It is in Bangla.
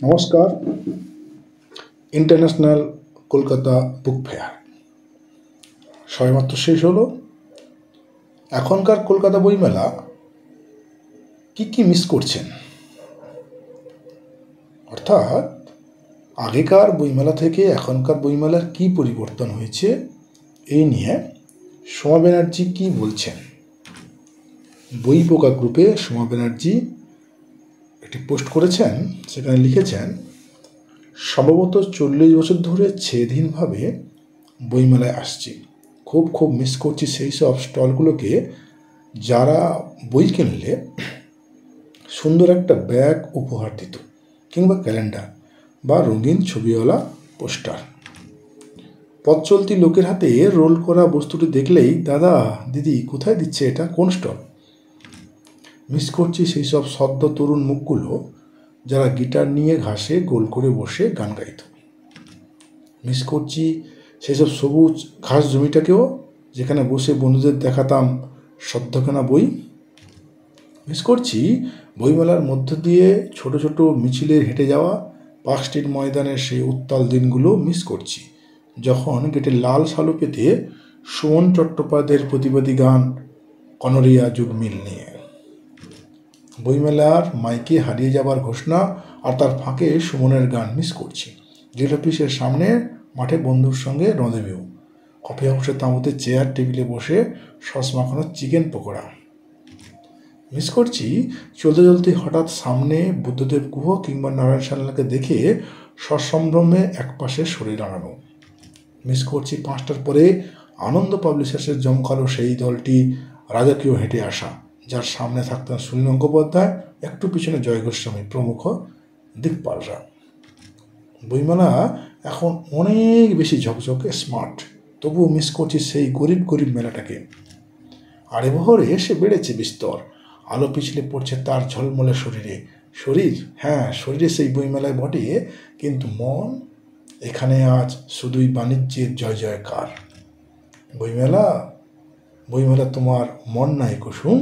নমস্কার। ইন্টারন্যাশনাল কলকাতা বুক ফেয়ার সবেমাত্র শেষ হলো। এখনকার কলকাতা বইমেলা কি মিস করছেন? অর্থাৎ আগেকার বইমেলা থেকে এখনকার বইমেলার কি পরিবর্তন হয়েছে, এই নিয়ে সোমা ব্যানার্জি কি বলছেন। বই পোকা গ্রুপে সোমা ব্যানার্জি একটি পোস্ট করেছেন, সেখানে লিখেছেন, সম্ভবত 40 বছর ধরে ছেদিনভাবে বইমেলায় আসছি। খুব মিস করছি সেই সব স্টলগুলোকে যারা বই কিনলে সুন্দর একটা ব্যাগ উপহার দিত, কিংবা ক্যালেন্ডার বা রঙিন ছবিওয়ালা পোস্টার। পথ চলতি লোকের হাতে রোল করা বস্তুটি দেখলেই, দাদা দিদি কোথায় দিচ্ছে এটা, কোন স্টল? মিস করছি সেই সব সদ্য তরুণ মুখগুলো যারা গিটার নিয়ে ঘাসে গোল করে বসে গান গাইত। মিস করছি সেই সব সবুজ ঘাস জমিটাকেও, যেখানে বসে বন্ধুদের দেখাতাম সদ্যকেনা বই। মিস করছি বইমেলার মধ্য দিয়ে ছোট ছোট মিছিলে হেঁটে যাওয়া পার্ক স্ট্রিট ময়দানের সেই উত্তাল দিনগুলো মিস করছি, যখন গেটে লাল শালু পেতে সুমন চট্টোপাধ্যায়ের প্রতিবাদী গান কনরিয়া যুগমিল নিয়ে। বইমেলার মাইকে হারিয়ে যাবার ঘোষণা আর তার ফাঁকে সুমনের গান মিস করছি। গেট অফিসের সামনে মাঠে বন্ধুর সঙ্গে রঁদেবেও। কফি হাউসের তাঁবুতে চেয়ার টেবিলে বসে সস মাখানো চিকেন পকোড়া। মিস করছি চলতে চলতে হঠাৎ সামনে বুদ্ধদেব গুহ কিংবা নারায়ণ সান্যালকে দেখে সসম্ভ্রমে একপাশে সরে দাঁড়ানো। মিস করছি 5টার পরে আনন্দ পাবলিশার্সের জমকালো সেই দলটি রাজকীয় হেঁটে আসা, যার সামনে থাকতেন সুনীল গঙ্গোপাধ্যায়, একটু পিছনে জয় গোস্বামী প্রমুখ দিকপালরা। বইমেলা এখন অনেক বেশি ঝকঝকে স্মার্ট, তবুও মিস করছি সেই গরিব মেলাটাকে। আড়ে বহরে এসে বেড়েছে বিস্তর, আলো পিছলে পড়ছে তার ঝলমলে শরীরে সেই বইমেলায় বটে, কিন্তু মন এখানে আজ শুধুই বাণিজ্যের জয় জয়কার। বইমেলা তোমার মন নাই কুসুম।